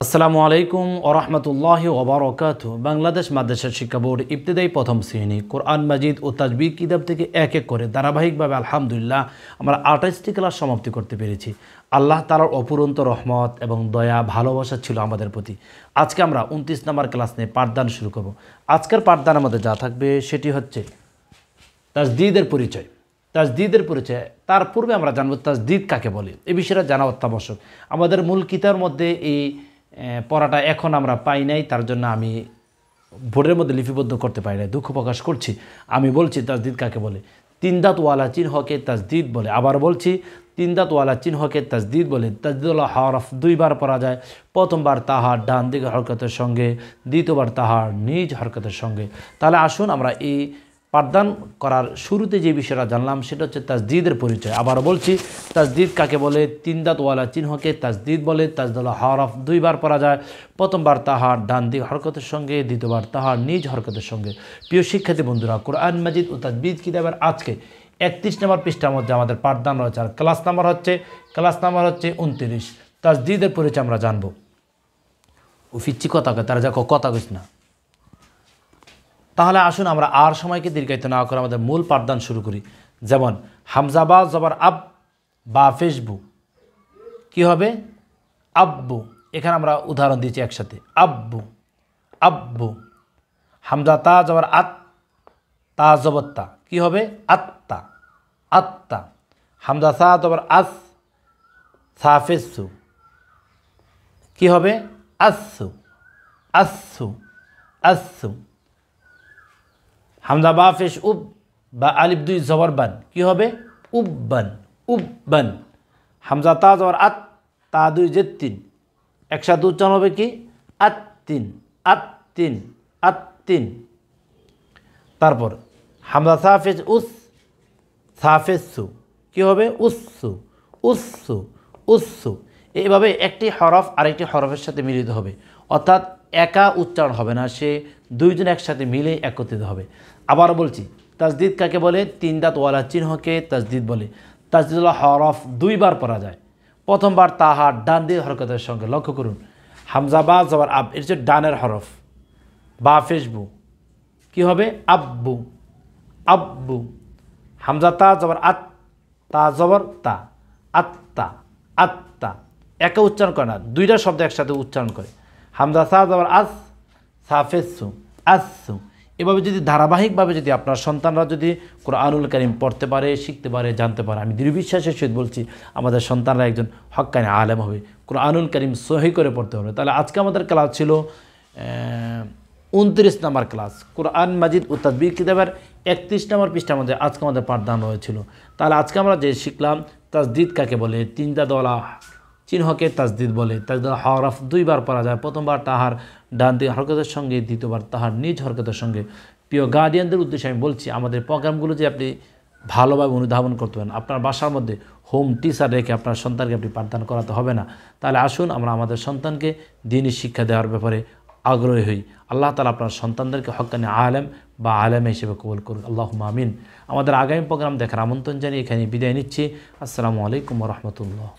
আসসালামু আলাইকুম ওরহমতুল্লাহি ওবরাকাতুহু। বাংলাদেশ মাদ্রাসা শিক্ষা বোর্ড ইবতেদায়ী প্রথম শ্রেণী কোরআন মাজিদ ও তাজবির কিতাব থেকে এক এক করে ধারাবাহিকভাবে আলহামদুলিল্লাহ আমরা 28টি ক্লাস সমাপ্তি করতে পেরেছি। আল্লাহ তাআলার অপুরন্ত রহমত এবং দয়া ভালোবাসা ছিল আমাদের প্রতি। আজকে আমরা 29 নম্বর ক্লাস নিয়ে পাঠদান শুরু করব। আজকের পাঠদানের মধ্যে যা থাকবে সেটি হচ্ছে তাজদীদের পরিচয়। তাজদীদের পরিচয়, তার পূর্বে আমরা জানব তাজদীদ কাকে বলে। এই বিষয়টা জানা অত্যাবশ্যক। আমাদের মূল কিতাবের মধ্যে এই পড়াটা এখন আমরা পাই নাই, তার জন্য আমি বোর্ডের মধ্যে লিপিবদ্ধ করতে পারি নাই, দুঃখ প্রকাশ করছি। আমি বলছি তাজদীদ কাকে বলে। তিন দাঁতওয়ালা চিহ্নকে তাজদীদ বলে। আবার বলছি, তিন দাঁতওয়ালা চিহ্নকে তাজদীদ বলে। তাজদীদুল হরফ দুইবার পড়া যায়। প্রথমবার তাহার ডান দিকে হরকতের সঙ্গে, দ্বিতীয়বার তাহার নিজ হরকতের সঙ্গে। তাহলে আসুন আমরা এই পাঠদান করার শুরুতে যে বিষয়টা জানলাম সেটা হচ্ছে তাজদীদের পরিচয়। আবার বলছি, তাজদীদ কাকে বলে। তিন দাঁতওয়ালা চিহ্নকে তাজদীদ বলে। তাজদীদুল হরফ দুইবার পড়া যায়। প্রথমবার তাহার ডান দিক হরকতের সঙ্গে, দ্বিতীয়বার তাহার নিজ হরকতের সঙ্গে। প্রিয় শিক্ষার্থী বন্ধুরা, কোরআন মাজিদ ও তাজবিদ কিতাবের আজকে 31 নম্বর পৃষ্ঠার মধ্যে আমাদের পাঠদান রয়েছে। আর ক্লাস নাম্বার হচ্ছে 29। তাজদীদের পরিচয় আমরা জানবো। ও ফিচ্ছি কথা কয়, তারা যা কথা কইস না। তাহলে আসুন আমরা আর সময়কে দীর্ঘায়িত না করে আমাদের মূল পাঠদান শুরু করি। যেমন হামজা বা জবর আব বা ফেসবু কি হবে? আব্বু। এখানে আমরা উদাহরণ দিয়েছি একসাথে, আব্বু আব্বু। হামজা তা জবর আত, তা জবর তা কি হবে? আত্তা আত্তা। হামজা সা জবর আস, সা ফেসু কি হবে? আসু আসু আসু। হামজা বা ফেস উব বা আলিফ দুই জবর বান কি হবে? উব্বান উব্বান। হামজা তা জবর আত, তা দুই জেত্তিন একসাথে উচ্চারণ হবে কি? আত্তিন আত্তিন আত্তিন। তারপর হামজা সাফেজ উস, সাফেসু কি হবে? উස්සু উස්සু উස්සু। এইভাবে একটি হরফ আরেকটি হরফের সাথে মিলিত হবে, অর্থাৎ একা উচ্চারণ হবে না, সে দুইজন একসাথে মিলে একত্রিত হবে। আবার বলছি, তাজদীদ কাকে বলে। তিন দাঁতওয়ালা চিহ্নকে তাজদীদ বলে। তাজদীদুল হরফ দুইবার পড়া যায়। প্রথমবার তাহার ডান দিক হরকতের সঙ্গে। লক্ষ্য করুন, হামজা বা জবর আব, এর হচ্ছে ডানের হরফ। বা ফেসবু কি হবে? আব্বু আব্বু। হামজা তা জবর আত, তা জবর তা, আত্তা আত্তা। একা উচ্চারণ করে না, দুইটা শব্দ একসাথে উচ্চারণ করে। হামজা সা জবর আস, সা ফেসু আসু। এভাবে যদি ধারাবাহিকভাবে যদি আপনার সন্তানরা যদি কোরআনুল কারীম পড়তে পারে, শিখতে পারে, জানতে পারে, আমি দৃঢ় বিশ্বাসের সহিত বলছি আমাদের সন্তানরা একজন হক্কানি আলেম হবে, কোরআনুল কারীম সহি করে পড়তে হবে। তাহলে আজকে আমাদের ক্লাস ছিল 29 নম্বর ক্লাস। কোরআন মাজিদ ও তাজবির কিতাবের 31 নম্বর পৃষ্ঠার মধ্যে আজকে আমাদের পাঠদান হয়েছিল। তাহলে আজকে আমরা যে শিখলাম তাজদীদ কাকে বলে। তিন দাঁতওয়ালা চিহ্নকে তাজদীদ বলে। তাজদীদ হরফ দুইবার পড়া যায়। প্রথমবার তাহার ডান দিক হরকতের সঙ্গে, দ্বিতীয়বার তাহার নিজ হরকতের সঙ্গে। প্রিয় গার্ডিয়ানদের উদ্দেশ্যে আমি বলছি, আমাদের প্রোগ্রামগুলো যে আপনি ভালোভাবে অনুধাবন করতে পারেন, আপনার বাসার মধ্যে হোম টিচার রেখে আপনার সন্তানকে আপনি পাঠদান করাতে হবে না। তাহলে আসুন আমরা আমাদের সন্তানকে দ্বীনি শিক্ষা দেওয়ার ব্যাপারে আগ্রহী হই। আল্লাহ তাআলা আপনার সন্তানদেরকে হক্কানি আলেম বা আলেম হিসেবে কবুল করুন, আল্লাহুম্মা আমিন। আমাদের আগামী প্রোগ্রাম দেখার আমন্ত্রণ জানিয়ে এখানে বিদায় নিচ্ছি। আসসালামু আলাইকুম ওয়া রাহমাতুল্লাহ।